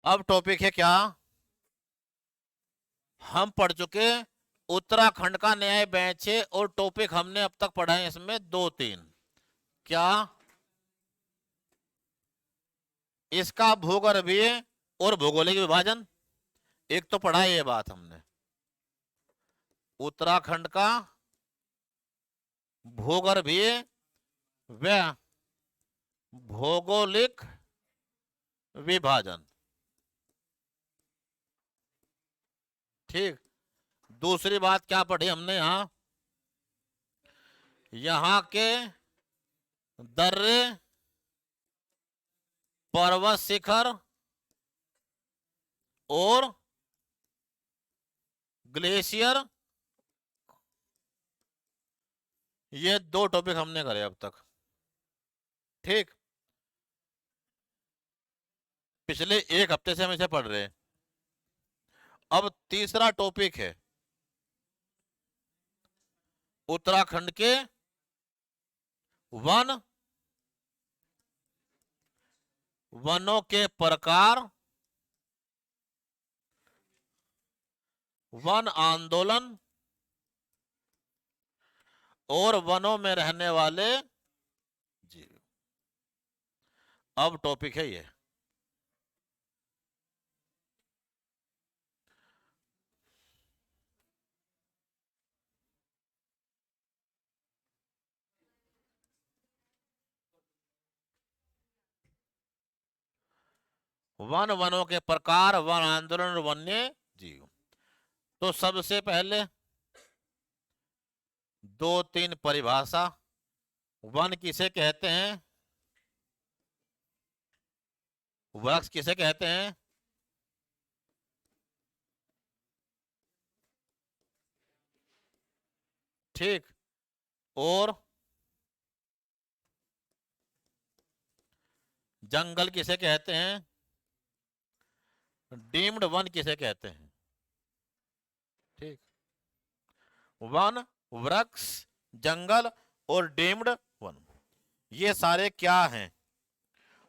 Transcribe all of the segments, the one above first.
अब टॉपिक है क्या, हम पढ़ चुके उत्तराखंड का न्याय बेंच है, और टॉपिक हमने अब तक पढ़ा है इसमें दो तीन। क्या, इसका भूगर्भीय और भौगोलिक विभाजन, एक तो पढ़ा है ये बात हमने। उत्तराखंड का भूगर्भीय व भौगोलिक विभाजन, ठीक। दूसरी बात क्या पढ़ी हमने, यहाँ के दर्रे, पर्वत शिखर और ग्लेशियर, ये दो टॉपिक हमने करे अब तक, ठीक। पिछले एक हफ्ते से हम इसे पढ़ रहे हैं। अब तीसरा टॉपिक है उत्तराखंड के वनों के प्रकार, वन आंदोलन और वनों में रहने वाले जीव। अब टॉपिक है ये, वनों के प्रकार, वन आंदोलन और वन्य जीव। तो सबसे पहले दो तीन परिभाषा। वन किसे कहते हैं, वृक्ष किसे कहते हैं, ठीक। और जंगल किसे कहते हैं, डीम्ड वन किसे कहते हैं, ठीक। वन, वृक्ष, जंगल और डीम्ड वन, ये सारे क्या हैं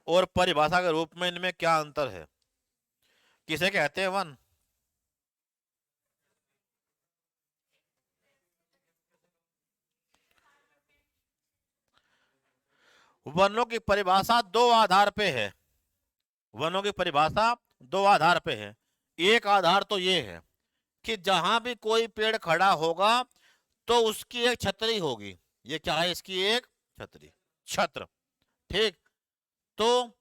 और परिभाषा के रूप में इनमें क्या अंतर है। किसे कहते हैं वन, वनों की परिभाषा दो आधार पे है। वनों की परिभाषा दो आधार पे है। एक आधार तो ये है कि जहां भी कोई पेड़ खड़ा होगा तो उसकी एक छतरी होगी। ये क्या है, इसकी एक छतरी, छत्र, ठीक। तो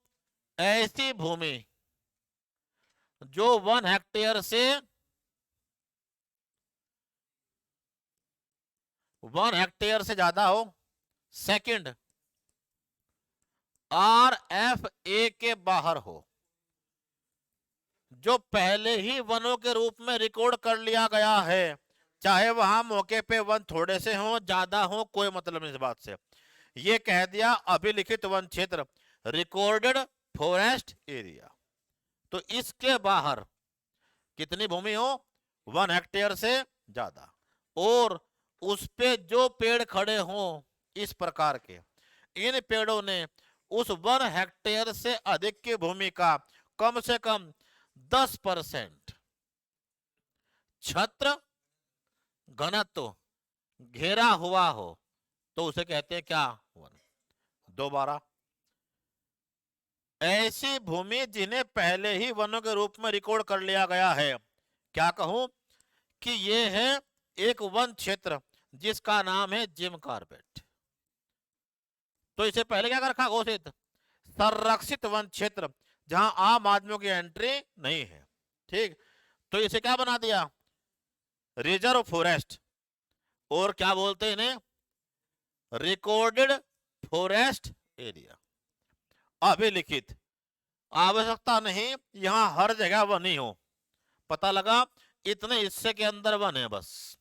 ऐसी भूमि जो 1 हेक्टेयर से 1 हेक्टेयर से ज्यादा हो, सेकंड RFA के बाहर हो, जो पहले ही वनों के रूप में रिकॉर्ड कर लिया गया है, चाहे वहां मौके पे वन थोड़े से हो ज्यादा हो, कोई मतलब नहीं इस बात से। ये कह दिया अभिलिखित वन क्षेत्र, रिकॉर्डेड फॉरेस्ट एरिया। तो इसके बाहर कितनी भूमि हो, 1 हेक्टेयर से ज्यादा, और उस पे जो पेड़ खड़े हों इस प्रकार के, इन पेड़ों ने उस 1 हेक्टेयर से अधिक की भूमि का कम से कम 10% छत्र घनत्व घेरा हुआ हो, तो उसे कहते हैं क्या, वन। दोबारा, ऐसी भूमि जिन्हें पहले ही वनों के रूप में रिकॉर्ड कर लिया गया है, क्या कहूं कि ये है एक वन क्षेत्र जिसका नाम है जिम कार्बेट। तो इसे पहले क्या कर रखा, घोषित संरक्षित वन क्षेत्र, जहां आम आदमियों की एंट्री नहीं है, ठीक। तो इसे क्या बना दिया, रिजर्व फॉरेस्ट, और क्या बोलते हैं इन्हें, रिकॉर्डेड फॉरेस्ट एरिया। अभिलिखित, आवश्यकता नहीं यहां हर जगह वन ही हो, पता लगा इतने हिस्से के अंदर वन है बस,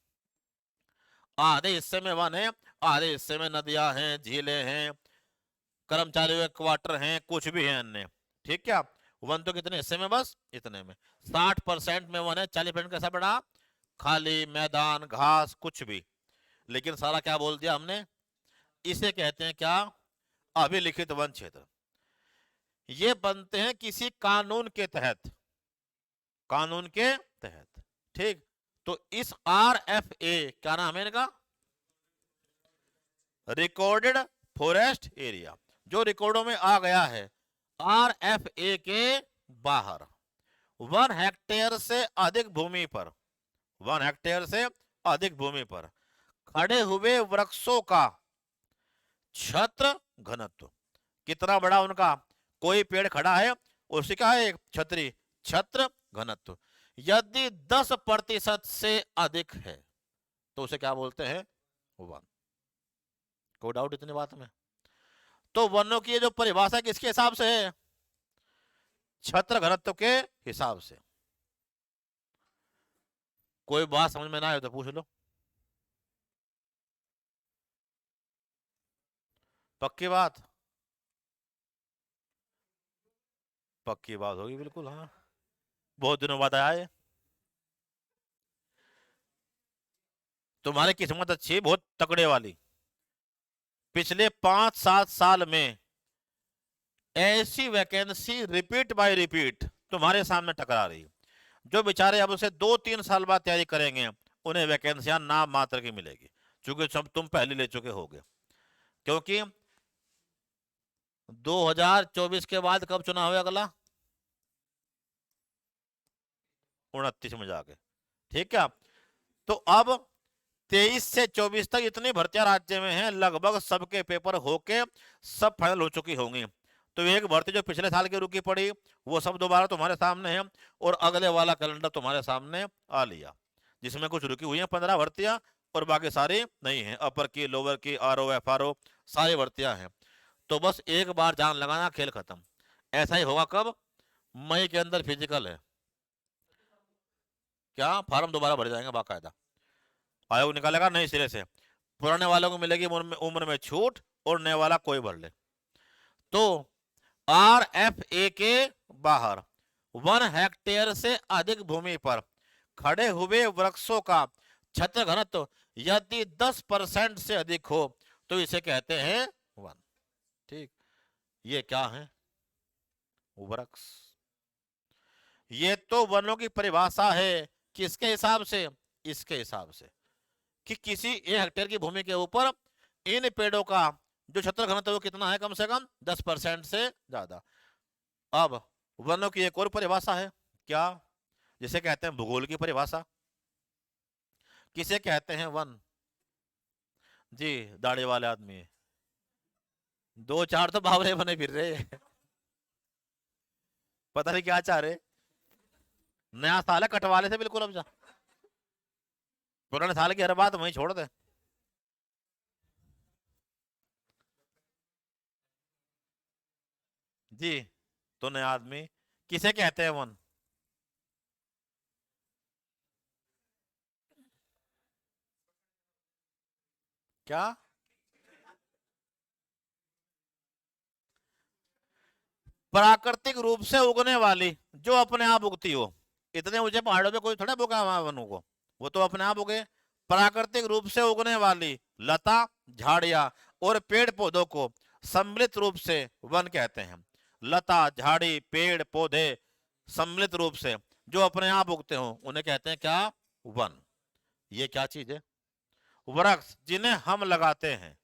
आधे हिस्से में वन है, आधे हिस्से में नदियां हैं, झीलें हैं, कर्मचारियों के क्वार्टर हैं, कुछ भी है अन्य, ठीक। क्या वन तो कितने हिस्से में, बस इतने में। 60% में वन है, 40% कैसा पड़ा, खाली मैदान, घास, कुछ भी। लेकिन सारा क्या बोल दिया हमने, इसे कहते हैं क्या, अभिलिखित वन क्षेत्र। ये बनते हैं किसी कानून के तहत, कानून के तहत। ठीक, तो इस RFA क्या नाम है इनका, रिकॉर्डेड फॉरेस्ट एरिया, जो रिकॉर्डों में आ गया है RFA के बाहर 1 हेक्टेयर से अधिक भूमि पर, 1 हेक्टेयर से अधिक भूमि पर खड़े हुए वृक्षों का छत्र घनत्व, कितना बड़ा उनका, कोई पेड़ खड़ा है उसी का है एक छतरी, छत्र घनत्व यदि 10% से अधिक है तो उसे क्या बोलते हैं, वन। कोई डाउट इतनी बात में? तो वनों की ये जो परिभाषा किसके हिसाब से है, छत्र घनत्व के हिसाब से। कोई बात समझ में ना आए तो पूछ लो। पक्की बात, पक्की बात होगी बिल्कुल। हाँ, बहुत दिनों बाद आया है। तुम्हारी किस्मत अच्छी है, बहुत तकड़े वाली। पिछले 5-7 साल में ऐसी वैकेंसी रिपीट बाय रिपीट तुम्हारे सामने टकरा रही, जो बेचारे अब उसे 2-3 साल बाद तैयारी करेंगे उन्हें वैकेंसियां नाम मात्र की मिलेगी, क्योंकि सब तुम पहले ले चुके होगे। क्योंकि 2024 के बाद कब चुनाव है अगला, 29 में जाके, ठीक है। तो अब 23 से 24 तक इतनी भर्तियां राज्य में हैं, लगभग सबके पेपर होके सब फाइनल हो चुकी होंगी। तो एक भर्ती जो पिछले साल की रुकी पड़ी वो सब दोबारा तुम्हारे सामने है, और अगले वाला कैलेंडर तुम्हारे सामने आ लिया, जिसमें कुछ रुकी हुई हैं 15 भर्तियां और बाकी सारी नहीं है, अपर की, लोअर की, RO FRO सारी भर्तियां हैं। तो बस एक बार जान लगाना, खेल खत्म। ऐसा ही होगा कब, मई के अंदर फिजिकल है, क्या फार्म दोबारा भर जाएंगे बाकायदा, आयोग निकालेगा नए सिरे से, पुराने वालों को मिलेगी उम्र में छूट और नए वाला कोई भर ले। तो RFA के बाहर 1 हेक्टेयर से अधिक भूमि पर खड़े हुए वृक्षों का छत्र घनत्व यदि 10% से अधिक हो तो इसे कहते हैं वन। ठीक, ये क्या है, वृक्ष। ये तो वनों की परिभाषा है, किसके हिसाब से, इसके हिसाब से कि किसी 1 हेक्टेयर की भूमि के ऊपर इन पेड़ों का जो छत्र घनत्व वो कितना है, कम से कम 10% से ज्यादा। अब वनों की एक और परिभाषा है, क्या, जिसे कहते हैं भूगोल की परिभाषा। किसे कहते हैं वन, जी दाढ़ी वाले आदमी, 2-4 तो बावरे बने फिर रहे पता नहीं क्या चाह रहे, नया साल है कटवाले से बिल्कुल अब जा, पुराने साल की हर बात वहीं छोड़ दे। जी, तो नया आदमी किसे कहते हैं वन, क्या, प्राकृतिक रूप से उगने वाली, जो अपने आप उगती हो। इतने ऊंचे पहाड़ों पे कोई थोड़ा बोका वहां वनों को, वो तो अपने आप उगे। प्राकृतिक रूप से उगने वाली लता, झाड़ियां और पेड़ पौधों को सम्मिलित रूप से वन कहते हैं। लता, झाड़ी, पेड़ पौधे सम्मिलित रूप से जो अपने आप उगते हो उन्हें कहते हैं क्या, वन। ये क्या चीज है, वृक्ष जिन्हें हम लगाते हैं,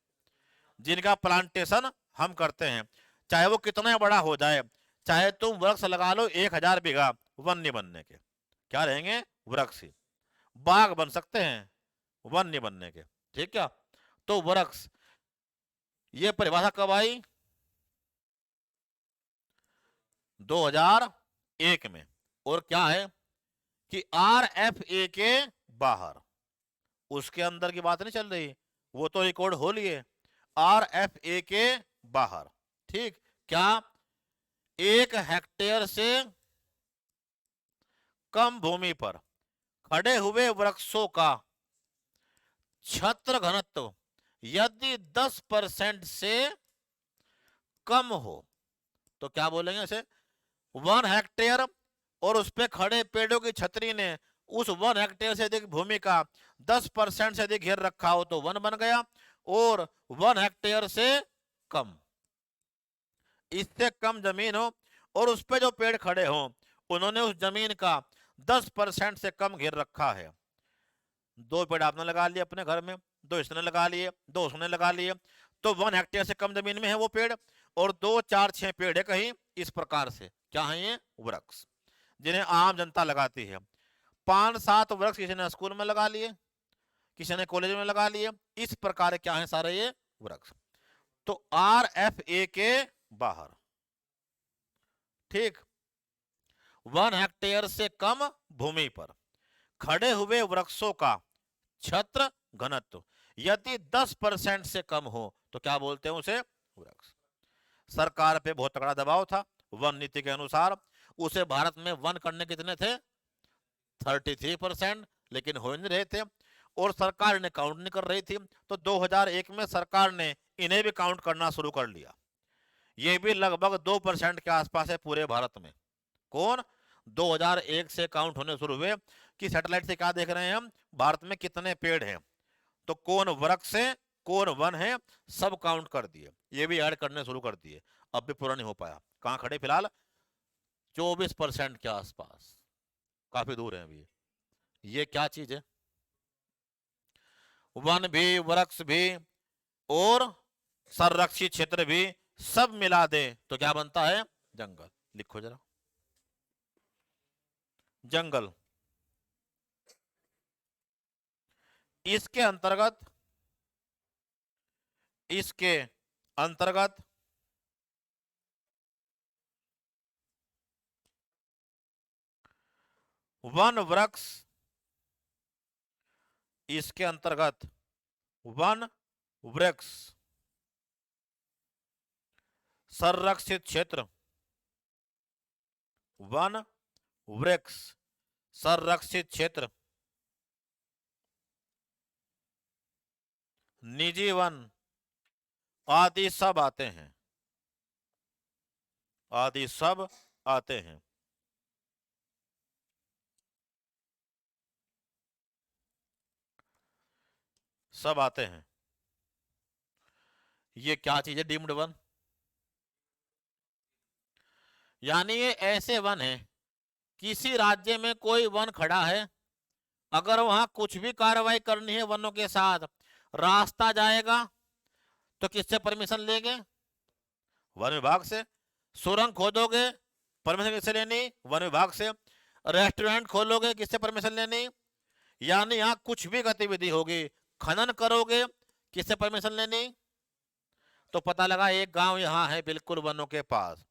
जिनका प्लांटेशन हम करते हैं, चाहे वो कितना बड़ा हो जाए, चाहे तुम वृक्ष लगा लो 1000 बीघा, वन नहीं बनने के, क्या रहेंगे, वृक्ष ही। बाग बन सकते हैं, वन नहीं बनने के, ठीक है। तो वृक्ष, ये परिभाषा कब आई, 2001 में। और क्या है कि RFA के बाहर, उसके अंदर की बात नहीं चल रही, वो तो रिकॉर्ड हो लिए, RFA के बाहर, ठीक, क्या, 1 हेक्टेयर से कम भूमि पर खड़े हुए वृक्षों का छत्र घनत्व यदि 10% से कम हो तो क्या बोलेंगे इसे, 1 हेक्टेयर और उस पे खड़े पेड़ों की छतरी ने उस 1 हेक्टेयर से अधिक भूमि का 10% से अधिक घेर रखा हो तो वन बन गया। और 1 हेक्टेयर से कम, इससे कम जमीन हो और उस पे जो पेड़ खड़े हो उन्होंने उस जमीन का 10% से कम घेर रखा है, 2 पेड़ आपने लगा लिए अपने घर में, 2 इसने लगा लिए, 2 उसने लगा लिए, तो 1 हेक्टेयर से कम जमीन में है वो पेड़, और 2, 4, 6 पेड़ है कहीं इस प्रकार से, क्या है ये? वृक्ष, जिन्हें आम जनता लगाती है। 5-7 वृक्ष किसी ने स्कूल में लगा लिए, किसी ने कॉलेज में लगा लिए, इस प्रकार क्या है सारे ये वृक्ष। तो RFA के बाहर, ठीक, 1 हेक्टेयर से कम भूमि पर खड़े हुए वृक्षों का छत्र घनत्व यदि 10% से कम हो तो क्या बोलते हैं उसे? वृक्ष। सरकार पे बहुत तगड़ा दबाव था वन नीति के अनुसार, उसे भारत में वन करने कितने थे? 33%, लेकिन हो नहीं रहे थे और सरकार इन्हें काउंट नहीं कर रही थी। तो 2001 में सरकार ने इन्हें भी काउंट करना शुरू कर लिया। ये भी लगभग 2% के आसपास है पूरे भारत में। कौन? 2001 से काउंट होने शुरू हुए कि सैटेलाइट से क्या देख रहे हैं हम, भारत में कितने पेड़ हैं, तो कौन वृक्ष है, कौन वन है, सब काउंट कर दिए, ये भी ऐड करने शुरू कर दिए। अब भी पूरा नहीं हो पाया। कहां खड़े फिलहाल? 24% के आसपास, काफी दूर है अभी। ये क्या चीज है? वन भी, वृक्ष भी और संरक्षित क्षेत्र भी सब मिला दे तो क्या बनता है? जंगल। लिखो जरा, जंगल। इसके अंतर्गत वन वृक्ष, इसके अंतर्गत वन वृक्ष, संरक्षित क्षेत्र, वन वृक्ष, संरक्षित क्षेत्र, निजी वन आदि सब आते हैं, आदि सब आते हैं। सब आते हैं। ये क्या चीज है? डीम्ड वन, यानी ये ऐसे वन है, किसी राज्य में कोई वन खड़ा है, अगर वहां कुछ भी कार्रवाई करनी है वनों के साथ, रास्ता जाएगा तो किससे परमिशन लेंगे? वन विभाग से। सुरंग खोदोगे, परमिशन किससे लेनी? वन विभाग से। रेस्टोरेंट खोलोगे, किससे परमिशन लेनी? यानी यहाँ कुछ भी गतिविधि होगी, खनन करोगे, किससे परमिशन लेनी? तो पता लगा एक गांव यहाँ है बिल्कुल वनों के पास,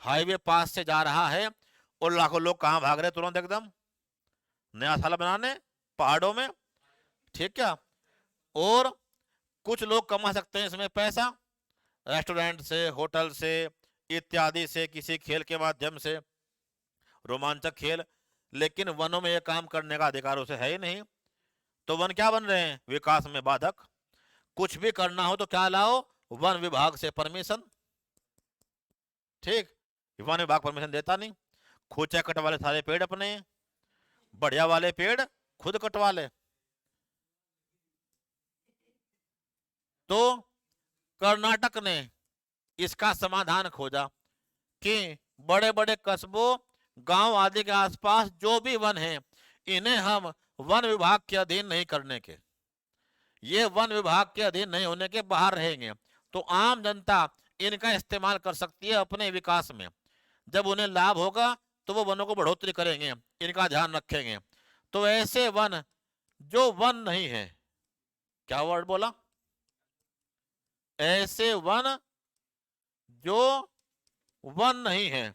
हाईवे पास से जा रहा है और लाखों लोग कहाँ भाग रहे तुरंत एकदम नया साल बनाने पहाड़ों में, ठीक क्या? और कुछ लोग कमा सकते हैं इसमें पैसा, रेस्टोरेंट से, होटल से इत्यादि से, किसी खेल के माध्यम से, रोमांचक खेल। लेकिन वनों में यह काम करने का अधिकार उसे है ही नहीं। तो वन क्या बन रहे हैं? विकास में बाधक। कुछ भी करना हो तो क्या लाओ? वन विभाग से परमिशन। ठीक, वन विभाग परमिशन देता नहीं, खोचा कट वाले सारे पेड़ अपने, बढ़िया वाले पेड़ खुद कटवा ले। तो कर्नाटक ने इसका समाधान खोजा कि बड़े बड़े कस्बों, गांव आदि के आसपास जो भी वन है, इन्हें हम वन विभाग के अधीन नहीं करने के, ये वन विभाग के अधीन नहीं होने के बाहर रहेंगे। तो आम जनता इनका इस्तेमाल कर सकती है अपने विकास में। जब उन्हें लाभ होगा तो वो वनों को बढ़ोतरी करेंगे, इनका ध्यान रखेंगे। तो ऐसे वन जो वन नहीं है, क्या वर्ड बोला? ऐसे वन जो वन नहीं है।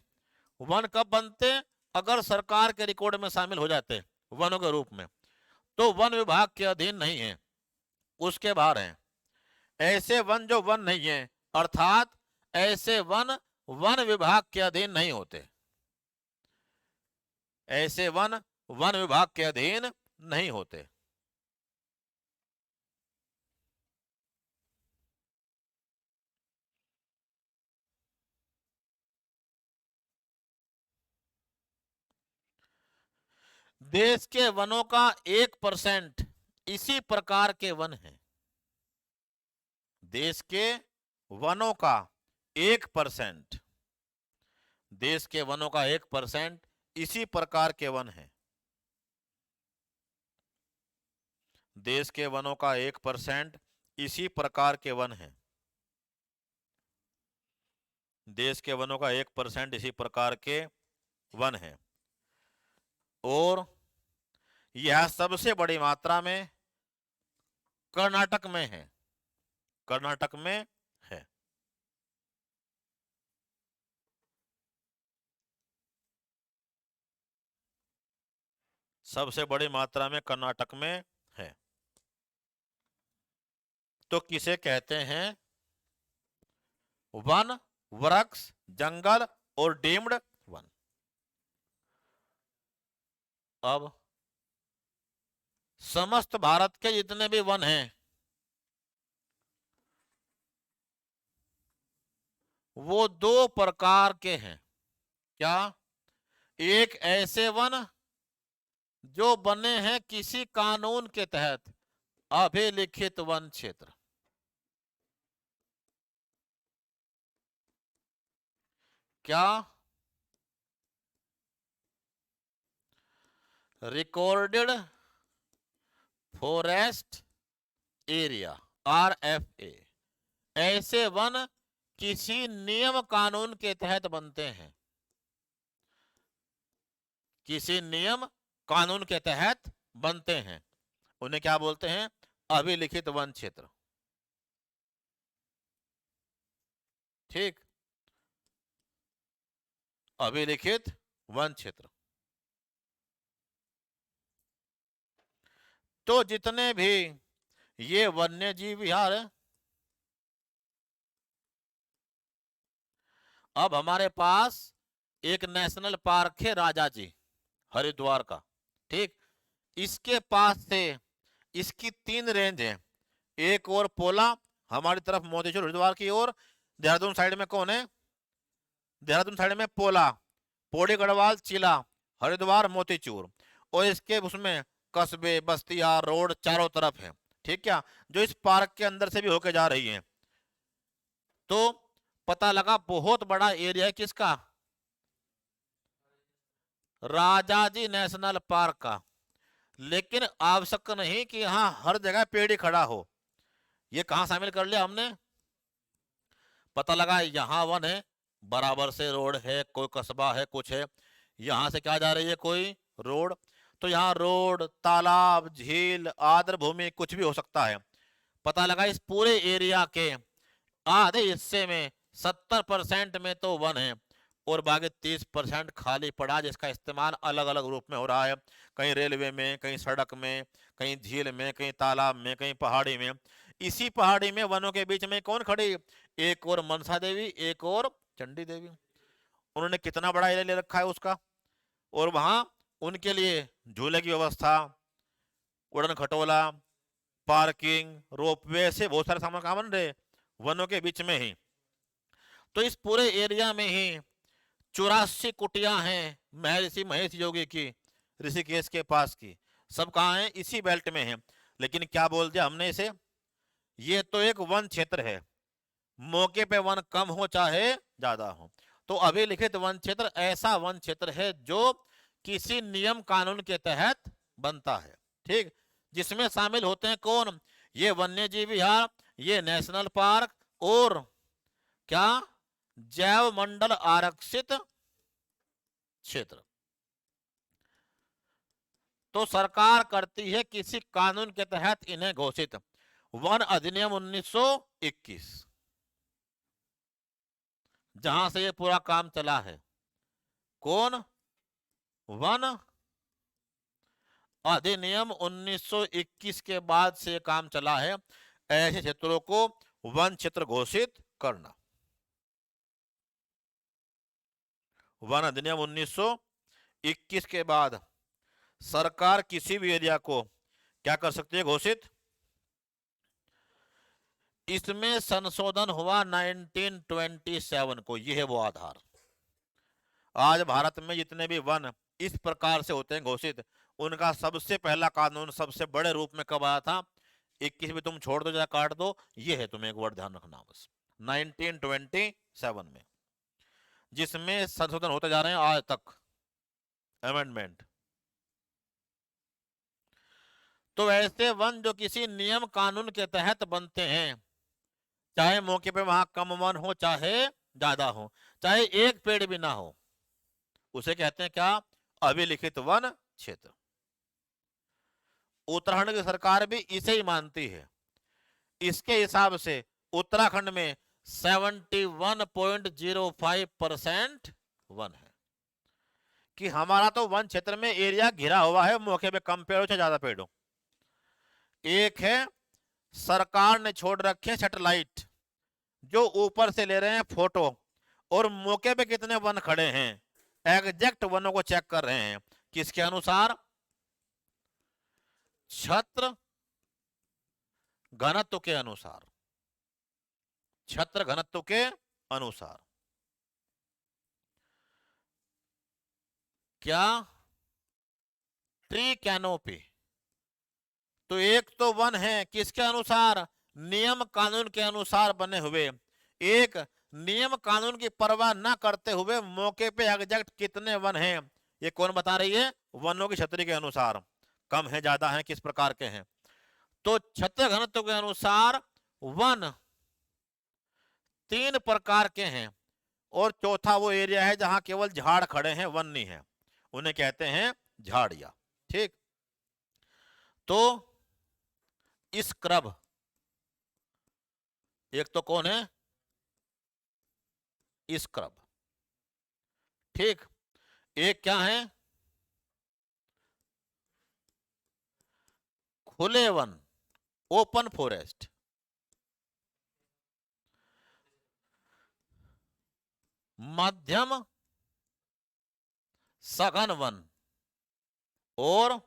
वन कब बनते? अगर सरकार के रिकॉर्ड में शामिल हो जाते वनों के रूप में, तो वन विभाग के अधीन नहीं है, उसके बाहर है। ऐसे वन जो वन नहीं है, अर्थात ऐसे वन वन विभाग के अधीन नहीं होते, ऐसे वन वन विभाग के अधीन नहीं होते। देश के वनों का 1% इसी प्रकार के वन हैं। देश के वनों का 1%, देश के वनों का 1% इसी प्रकार के वन हैं। देश के वनों का 1% इसी प्रकार के वन हैं। देश के वनों का 1% इसी प्रकार के वन हैं और यह सबसे बड़ी मात्रा में कर्नाटक में है। कर्नाटक में है। सबसे बड़ी मात्रा में कर्नाटक में है। तो किसे कहते हैं? वन, वृक्ष, जंगल और डीम्ड वन। अब समस्त भारत के जितने भी वन हैं वो दो प्रकार के हैं। क्या? एक ऐसे वन जो बने हैं किसी कानून के तहत, अभिलिखित वन क्षेत्र। क्या? Recorded forest area, RFA। ऐसे वन किसी नियम कानून के तहत बनते हैं। किसी नियम कानून के तहत बनते हैं, उन्हें क्या बोलते हैं? अभिलिखित वन क्षेत्र। ठीक, अभिलिखित वन क्षेत्र। तो जितने भी ये वन्य जीव विहार है, अब हमारे पास एक नेशनल पार्क है राजाजी, हरिद्वार का। ठीक, इसके पास से इसकी 3 रेंज है। एक और पोला हमारी तरफ मोतीचूर हरिद्वार की ओर, देहरादून साइड में कौन है? देहरादून साइड में पोला, पौड़ी गढ़वाल चिला, हरिद्वार मोतीचूर, और इसके उसमें कस्बे बस्तियां रोड चारों तरफ है। ठीक, क्या जो इस पार्क के अंदर से भी होके जा रही हैं। तो पता लगा बहुत बड़ा एरिया है किसका? राजाजी नेशनल पार्क का। लेकिन आवश्यक नहीं कि यहां हर जगह पेड़ ही खड़ा हो। ये कहां शामिल कर लिया हमने? पता लगा यहां वन है, बराबर से रोड है, कोई कस्बा है, कुछ है, यहां से क्या जा रही है? कोई रोड। तो यहाँ रोड, तालाब, झील, आर्द्र भूमि कुछ भी हो सकता है। पता लगा इस पूरे एरिया के आधे हिस्से में 70% में तो वन है और बाकी 30% खाली पड़ा, जिसका इस्तेमाल अलग अलग रूप में हो रहा है। कहीं रेलवे में, कहीं सड़क में, कहीं झील में, कहीं तालाब में, कहीं पहाड़ी में। इसी पहाड़ी में वनों के बीच में कौन खड़ी? एक और मनसा देवी, एक और चंडी देवी। उन्होंने कितना बड़ा एरिया ले रखा है उसका, और वहां उनके लिए झूले की व्यवस्था, उड़न खटोला, पार्किंग, रोपवे से बहुत सारे सामान कहाँ बन रहे? वनों के बीच में ही। तो इस पूरे एरिया में ही 84 कुटिया हैं महर्षि महेश योगी की, ऋषिकेश के पास की। सब कहाँ हैं? इसी बेल्ट में हैं। लेकिन क्या बोल दिया हमने इसे? ये तो एक वन क्षेत्र है, मौके पे वन कम हो चाहे ज्यादा हो। तो अभिलिखित वन क्षेत्र ऐसा वन क्षेत्र है जो किसी नियम कानून के तहत बनता है। ठीक, जिसमें शामिल होते हैं कौन? ये वन्य जीव विहार, ये नेशनल पार्क, और क्या? जैव मंडल आरक्षित क्षेत्र। तो सरकार करती है किसी कानून के तहत इन्हें घोषित। वन अधिनियम 1921, जहां से ये पूरा काम चला है। कौन? वन अधिनियम 1921 के बाद से काम चला है, ऐसे क्षेत्रों को वन क्षेत्र घोषित करना। वन अधिनियम 1921 के बाद सरकार किसी भी एरिया को क्या कर सकती है? घोषित। इसमें संशोधन हुआ 1927 को, यह है वो आधार। आज भारत में जितने भी वन इस प्रकार से होते हैं घोषित, उनका सबसे पहला कानून सबसे बड़े रूप में कब आया था? 21 भी तुम छोड़ दो या काट दो, ये है, तुम्हें एक वर्ड ध्यान रखना बस, 1927 में, जिसमें संशोधन होते जा रहे हैं आज तक, अमेंडमेंट। तो ऐसे वन जो किसी नियम कानून के तहत बनते हैं, चाहे मौके पे वहां कम वन हो चाहे ज्यादा हो, चाहे एक पेड़ भी ना हो, उसे कहते हैं क्या? अभिलिखित वन क्षेत्र। उत्तराखंड की सरकार भी इसे ही मानती है। इसके हिसाब से उत्तराखंड में 71.05% वन है, कि हमारा तो वन क्षेत्र में एरिया घिरा हुआ है, मौके पे कम पेड़ हो चाहे ज्यादा पेड़ हो। एक है सरकार ने छोड़ रखे सैटेलाइट, जो ऊपर से ले रहे हैं फोटो और मौके पे कितने वन खड़े हैं, एग्जैक्ट वनों को चेक कर रहे हैं। किसके अनुसार? छत्र घनत्व के अनुसार, छत्र घनत्व के अनुसार। क्या? Tree canopy. तो एक तो वन है किसके अनुसार? नियम कानून के अनुसार बने हुए। एक नियम कानून की परवाह न करते हुए मौके पे एग्जैक्ट कितने वन हैं, ये कौन बता रही है? वनों की छतरी के अनुसार, कम है ज्यादा है किस प्रकार के हैं। तो छत्र घनत्व के अनुसार वन 3 प्रकार के हैं, और चौथा वो एरिया है जहां केवल झाड़ खड़े हैं, वन नहीं है, उन्हें कहते हैं झाड़िया। ठीक, तो स्क्रब, एक तो कौन है? स्क्रब। ठीक, एक क्या है? खुले वन, ओपन फॉरेस्ट। मध्यम सघन वन और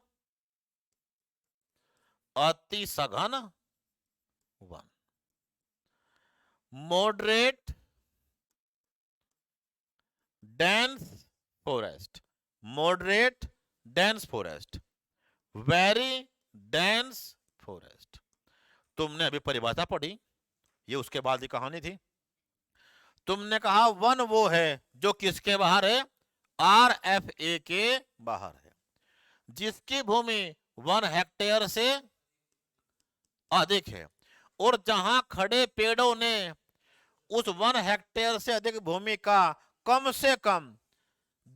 अति सघन one. Moderate dense forest, moderate dense forest, very dense forest. तुमने अभी परिभाषा पढ़ी, ये उसके बाद की कहानी थी। तुमने कहा वन वो है जो किसके बाहर है? RFA के बाहर है, जिसकी भूमि 1 हेक्टेयर से अधिक है, और जहां खड़े पेड़ों ने उस 1 हेक्टेयर से अधिक भूमि का कम से कम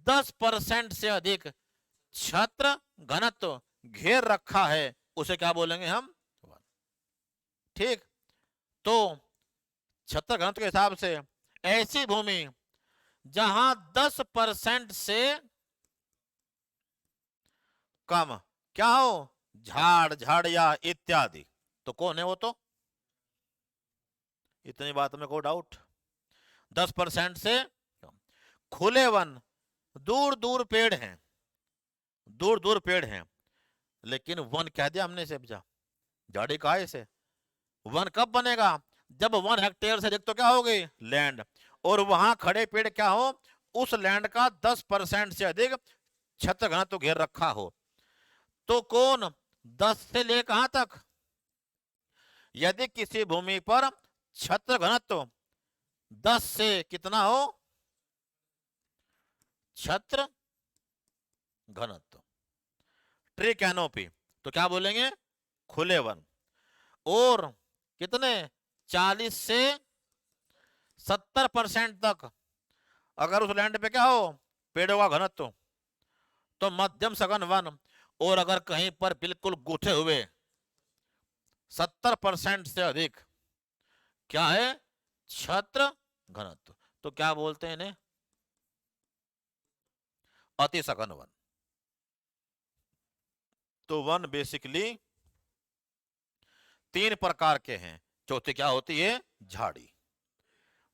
10% से अधिक छत्र घनत्व घेर रखा है, उसे क्या बोलेंगे हम? वन। ठीक, तो छत्र घनत्व के हिसाब से ऐसी भूमि जहां 10% से कम क्या हो? झाड़ झाड़िया इत्यादि। तो कौन है वो? तो इतनी बात में कोई डाउट? 10% से कम। खुले वन, दूर दूर पेड़ हैं, दूर दूर पेड़ हैं, लेकिन वन कह दिया हमने से, झाड़ी कहा इसे। वन कब बनेगा? जब 1 हेक्टेयर से अधिक तो क्या होगी? लैंड, और वहां खड़े पेड़ क्या हो? उस लैंड का 10% से अधिक छत्र घनत्व घेर रखा हो। तो कौन? 10 से ले कहां तक? यदि किसी भूमि पर छत्र घनत्व 10 से कितना हो? छत्र घनत्व। ट्री कैनोपी तो क्या बोलेंगे? खुले वन। और कितने? 40 से 70% तक अगर उस लैंड पे क्या हो? पेड़ों का घनत्व, तो मध्यम सघन वन। और अगर कहीं पर बिल्कुल गुथे हुए 70% से अधिक क्या है? छत्र घनत्व। तो क्या बोलते हैं इन्हें? अति सघन वन। तो वन बेसिकली 3 प्रकार के हैं। चौथी क्या होती है? झाड़ी।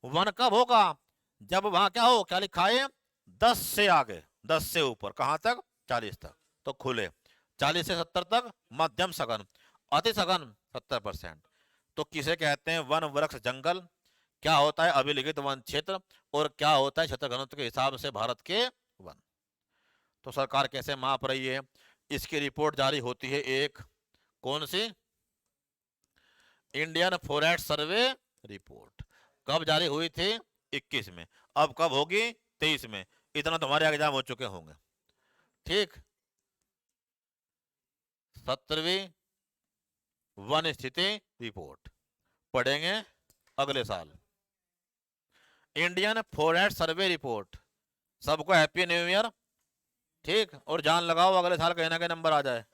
वन कब होगा? जब वहां क्या हो? क्या लिखा है? 10 से आगे, 10 से ऊपर, कहां तक? 40 तक, तो खुले। 40 से 70 तक मध्यम सघन, अति सघन 70%। तो किसे कहते हैं? वन, वृक्ष, जंगल। क्या होता है? अभिलिखित वन क्षेत्र। और क्या होता है? छत्र घनत्व के हिसाब से भारत के वन। तो सरकार कैसे माप रही है? इसकी रिपोर्ट जारी होती है एक, कौन सी? Indian forest survey report. कब जारी हुई थी? 21 में। अब कब होगी? 23 में। इतना तुम्हारे एग्जाम हो चुके होंगे। ठीक, 17वीं वन स्थिति रिपोर्ट पढ़ेंगे अगले साल। Indian forest survey report. सबको हैप्पी न्यू ईयर। ठीक, और जान लगाओ अगले साल कहीं ना कहीं नंबर आ जाए।